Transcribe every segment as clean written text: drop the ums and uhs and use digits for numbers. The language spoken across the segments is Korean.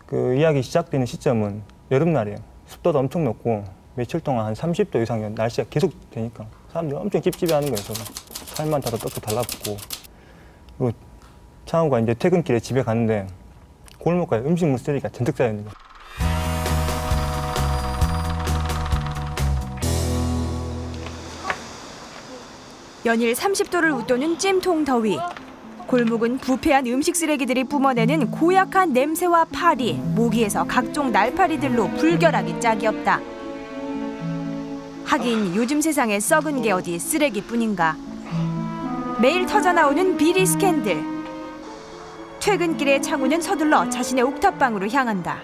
그 이야기 시작되는 시점은 여름날이에요. 습도도 엄청 높고 며칠 동안 한 30도 이상의 날씨가 계속 되니까 사람들이 엄청 찝찝해하는 거예요. 저는 살만 타도 떡도 달라붙고. 그리고 창호가 이제 퇴근길에 집에 갔는데 골목가에 음식물 쓰레기가 잔뜩 쌓여 있는 거예요. 연일 30도를 웃도는 찜통 더위. 골목은 부패한 음식 쓰레기들이 뿜어내는 고약한 냄새와 파리, 모기에서 각종 날파리들로 불결하기 짝이 없다. 하긴 요즘 세상에 썩은 게 어디 쓰레기뿐인가. 매일 터져나오는 비리 스캔들. 퇴근길에 창우는 서둘러 자신의 옥탑방으로 향한다.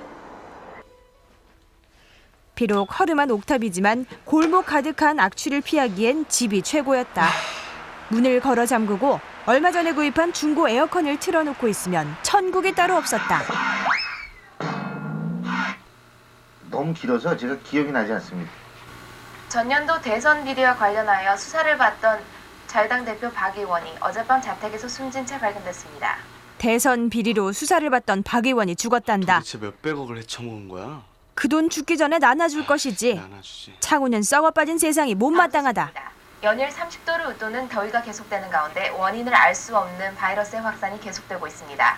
비록 허름한 옥탑이지만 골목 가득한 악취를 피하기엔 집이 최고였다. 문을 걸어 잠그고 얼마 전에 구입한 중고 에어컨을 틀어놓고 있으면 천국이 따로 없었다. 너무 길어서 제가 기억이 나지 않습니다. 전년도 대선 비리와 관련하여 수사를 받던 자유당 대표 박 의원이 어젯밤 자택에서 숨진 채 발견됐습니다. 대선 비리로 수사를 받던 박 의원이 죽었단다. 도대체 몇백억을 헤쳐먹은 거야? 그 돈 죽기 전에 나눠줄 것이지. 나눠주지. 창우는 썩어빠진 세상이 못마땅하다. 연일 30도를 웃도는 더위가 계속되는 가운데 원인을 알 수 없는 바이러스의 확산이 계속되고 있습니다.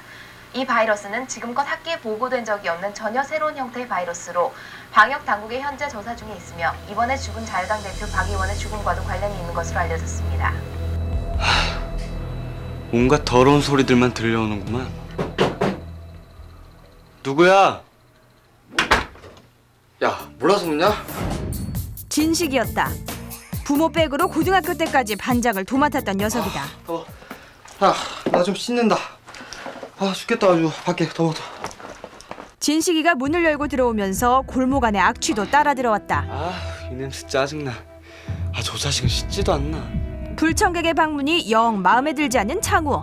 이 바이러스는 지금껏 학계에 보고된 적이 없는 전혀 새로운 형태의 바이러스로 방역 당국이 현재 조사 중에 있으며 이번에 죽은 자유당 대표 박 의원의 죽음과도 관련이 있는 것으로 알려졌습니다. 온갖 더러운 소리들만 들려오는구만. 누구야? 야, 몰라서 묻냐? 진식이었다. 부모 백으로 고등학교 때까지 반장을 도맡았던 녀석이다. 야, 나 좀 씻는다. 죽겠다 아주. 밖에 더워. 진식이가 문을 열고 들어오면서 골목 안에 악취도 따라 들어왔다. 이 냄새 짜증나. 저 자식은 씻지도 않나. 불청객의 방문이 영 마음에 들지 않는 창우.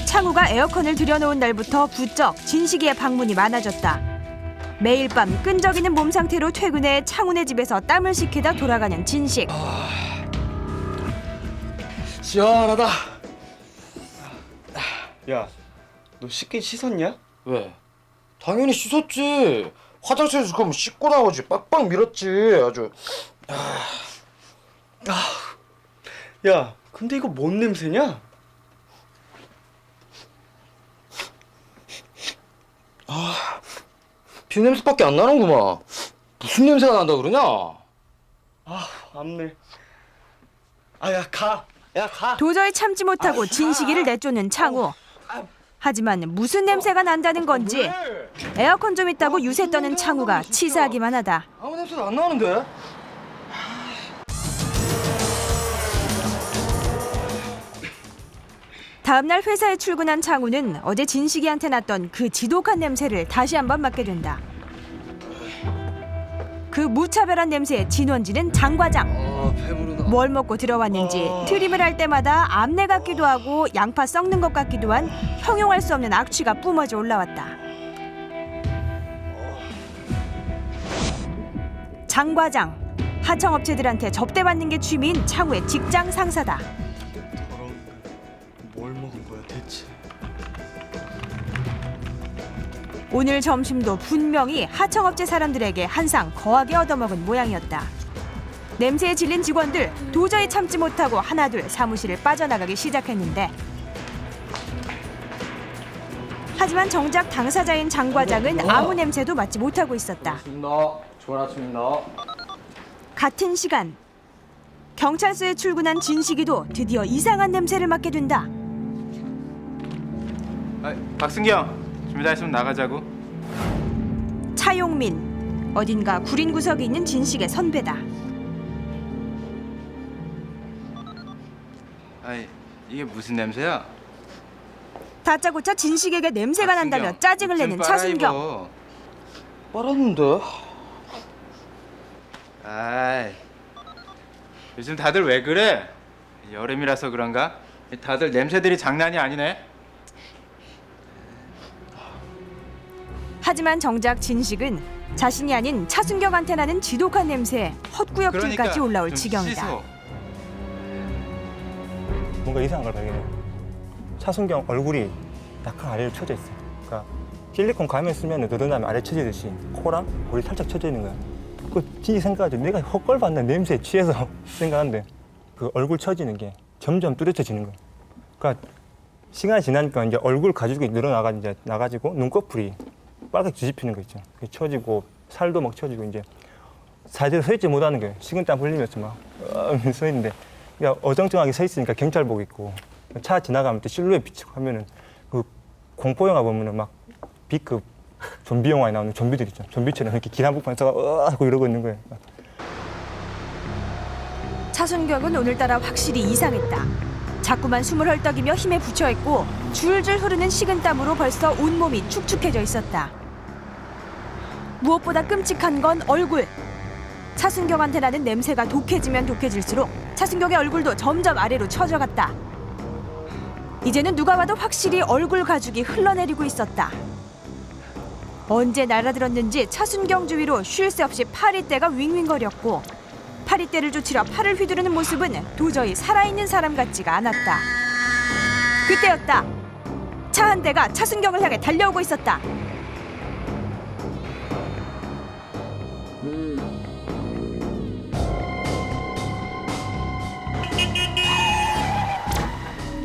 창우가 에어컨을 들여놓은 날부터 부쩍 진식이의 방문이 많아졌다. 매일 밤 끈적이는 몸 상태로 퇴근해 창훈의 집에서 땀을 식히다 돌아가는 진식. 시원하다. 야, 너 씻긴 씻었냐? 왜? 당연히 씻었지. 화장실에서 그럼 씻고 나오지. 빡빡 밀었지. 아주. 야, 근데 이거 뭔 냄새냐? 비냄새밖에 안 나는구만. 무슨 냄새가 난다 그러냐? 암내. 야, 가. 야, 가. 도저히 참지 못하고 진식이를 내쫓는 창우. 하지만 무슨 냄새가 난다는 건지 에어컨 좀 있다고 유세 떠는 창우가 치사하기만 하다. 아무 냄새도 안 나는데? 다음 날 회사에 출근한 창우는 어제 진식이한테 났던 그 지독한 냄새를 다시 한번 맡게 된다. 그 무차별한 냄새의 진원지는 장과장. 배부르다. 뭘 먹고 들어왔는지 트림을 할 때마다 암내 같기도 하고 양파 썩는 것 같기도 한 형용할 수 없는 악취가 뿜어져 올라왔다. 장과장. 하청업체들한테 접대받는 게 취미인 창우의 직장 상사다. 더러운 뭘 먹은 거야 대체? 오늘 점심도 분명히 하청업체 사람들에게 한 상 거하게 얻어먹은 모양이었다. 냄새에 질린 직원들 도저히 참지 못하고 하나둘 사무실을 빠져나가기 시작했는데 하지만 정작 당사자인 장 과장은 아무 냄새도 맡지 못하고 있었다. 반갑습니다. 좋은 아침입니다. 같은 시간 경찰서에 출근한 진식이도 드디어 이상한 냄새를 맡게 된다. 박승경 준비 다 했으면 나가자고. 차용민 어딘가 구린 구석에 있는 진식의 선배다. 이게 무슨 냄새야? 다짜고짜 진식에게 냄새가 난다며 짜증을 내는 차순경. 빨았는데? 요즘 다들 왜 그래? 여름이라서 그런가? 다들 냄새들이 장난이 아니네. 하지만 정작 진식은 자신이 아닌 차순경한테 나는 지독한 냄새에 헛구역질까지 올라올 좀 지경이다. 씻어. 뭔가 이상한 걸 발견해요. 차순경 얼굴이 약간 아래로 쳐져 있어요. 그러니까 실리콘 가면 쓰면 늘어나면 아래 쳐지듯이 코랑 볼이 살짝 쳐져 있는 거야. 그 진짜 생각하지. 내가 헛걸받는 냄새에 취해서 생각하는데 그 얼굴 쳐지는 게 점점 뚜렷해지는 거야. 그러니까 시간이 지나니까 이제 얼굴 가죽이 늘어나가 이제 나가지고 눈꺼풀이 빨갛게 뒤집히는 거 있죠. 그게 쳐지고 살도 막 쳐지고 이제 자리에 서 있지 못하는 거예요. 식은땀 흘리면서 막 서 있는데 그러니까 어정쩡하게 서 있으니까 경찰복 입고 차 지나가면 또 실루엣 비치고 하면은 그 공포 영화 보면은 막 B급 좀비 영화에 나오는 좀비들 있죠. 좀비처럼 이렇게 길 한복판에 서가 하고 이러고 있는 거예요. 차순경은 오늘따라 확실히 이상했다. 자꾸만 숨을 헐떡이며 힘에 부처있고 줄줄 흐르는 식은땀으로 벌써 온몸이 축축해져 있었다. 무엇보다 끔찍한 건 얼굴. 차순경한테 나는 냄새가 독해지면 독해질수록 차순경의 얼굴도 점점 아래로 처져갔다. 이제는 누가 봐도 확실히 얼굴 가죽이 흘러내리고 있었다. 언제 날아들었는지 차순경 주위로 쉴 새 없이 파리떼가 윙윙거렸고 파리떼를 쫓으려 팔을 휘두르는 모습은 도저히 살아있는 사람 같지가 않았다. 그때였다. 차 한 대가 차순경을 향해 달려오고 있었다.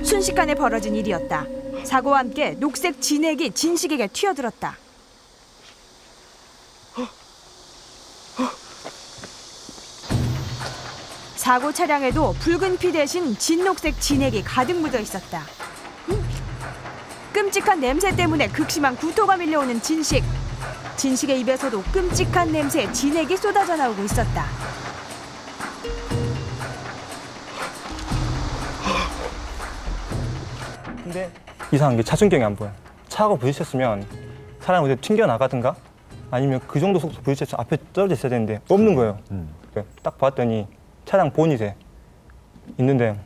순식간에 벌어진 일이었다. 사고와 함께 녹색 진액이 진식에게 튀어들었다. 사고 차량에도 붉은 피 대신 진녹색 진액이 가득 묻어 있었다. 끔찍한 냄새 때문에 극심한 구토가 밀려오는 진식. 진식의 입에서도 끔찍한 냄새에 진액이 쏟아져 나오고 있었다. 근데 이상한 게 차순경이 안 보여. 차가 부딪혔으면 사람이 어디 튕겨나가든가 아니면 그 정도 속도 부딪혔으면 앞에 떨어져 있어야 되는데 없는 거예요. 딱 봤더니 차량 보닛에 있는데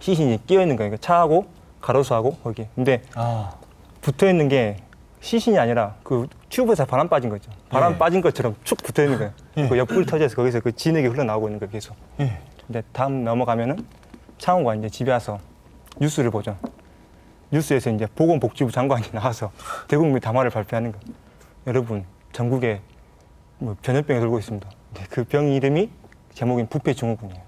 시신이 끼어 있는 거예요. 차하고 가로수하고 거기. 근데 붙어 있는 게 시신이 아니라 그 튜브에서 바람 빠진 거 있죠. 바람 빠진 것처럼 축 붙어 있는 거예요. 그 옆구리 터져서 거기서 그 진액이 흘러나오고 있는 거예요. 계속. 근데 다음 넘어가면은 창호가 이제 집에 와서 뉴스를 보죠. 뉴스에서 이제 보건복지부 장관이 나와서 대국민 담화를 발표하는 거. 여러분 전국에 뭐 전염병이 돌고 있습니다. 그 병 이름이 제목인 부패증후군이에요.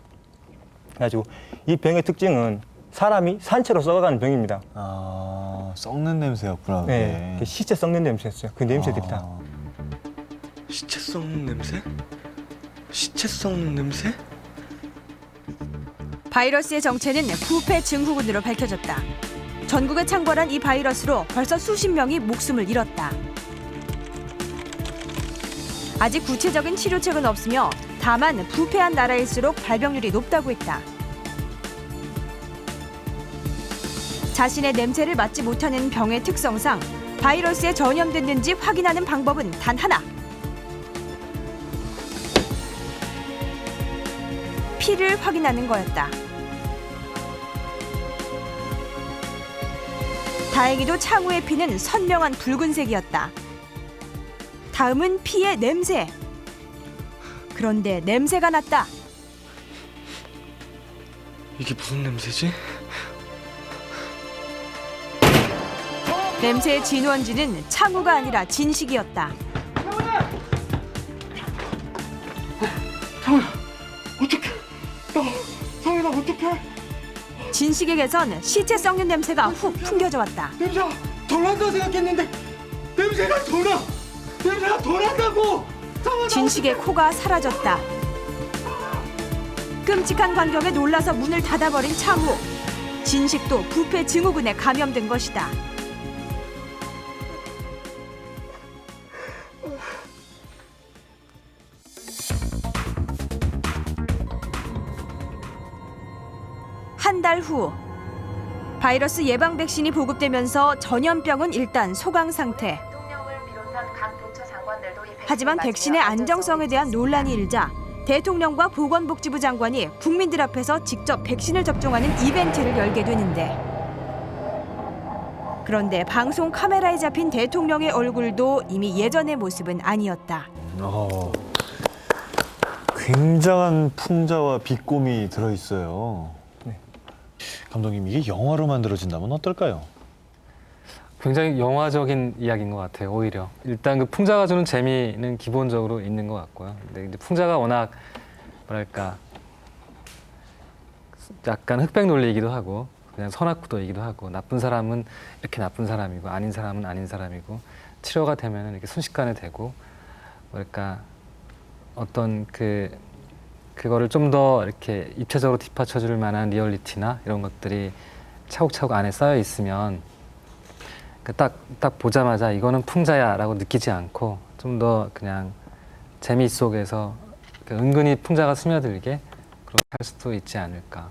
그래가지고 이 병의 특징은 사람이 산채로 썩어가는 병입니다. 아, 썩는 냄새였구나. 그게. 네, 그 시체 썩는 냄새였어요. 그 냄새들이 다. 시체 썩는 냄새? 시체 썩는 냄새? 바이러스의 정체는 부패증후군으로 밝혀졌다. 전국에 창궐한 이 바이러스로 벌써 수십 명이 목숨을 잃었다. 아직 구체적인 치료책은 없으며 다만 부패한 나라일수록 발병률이 높다고 했다. 자신의 냄새를 맡지 못하는 병의 특성상 바이러스에 전염됐는지 확인하는 방법은 단 하나. 피를 확인하는 거였다. 다행히도 창우의 피는 선명한 붉은색이었다. 다음은 피의 냄새. 그런데 냄새가 났다. 이게 무슨 냄새지? 냄새의 진원지는 창우가 아니라 진식이었다. 상현아 어떡해? 진식에게선 시체 썩는 냄새가 훅 풍겨져 왔다. 냄새가 덜 난다고 생각했는데 냄새가 더 나! 냄새가 더 난다고! 진식의 코가 사라졌다. 끔찍한 광경에 놀라서 문을 닫아버린 창우. 진식도 부패 증후군에 감염된 것이다. 한 달 후, 바이러스 예방 백신이 보급되면서 전염병은 일단 소강 상태. 하지만 백신의 안정성에 대한 논란이 일자 대통령과 보건복지부 장관이 국민들 앞에서 직접 백신을 접종하는 이벤트를 열게 되는데, 그런데 방송 카메라에 잡힌 대통령의 얼굴도 이미 예전의 모습은 아니었다. 굉장한 풍자와 비꼼이 들어있어요. 네. 감독님, 이게 영화로 만들어진다면 어떨까요? 굉장히 영화적인 이야기인 것 같아요. 오히려 일단 그 풍자가 주는 재미는 기본적으로 있는 것 같고요. 근데 이제 풍자가 워낙 뭐랄까 약간 흑백 논리이기도 하고 그냥 선악구도이기도 하고 나쁜 사람은 이렇게 나쁜 사람이고 아닌 사람은 아닌 사람이고 치료가 되면 이렇게 순식간에 되고 뭐랄까 어떤 그거를 좀 더 이렇게 입체적으로 뒷받쳐줄 만한 리얼리티나 이런 것들이 차곡차곡 안에 쌓여 있으면 딱 보자마자 이거는 풍자야라고 느끼지 않고 좀 더 그냥 재미 속에서 은근히 풍자가 스며들게 그렇게 할 수도 있지 않을까.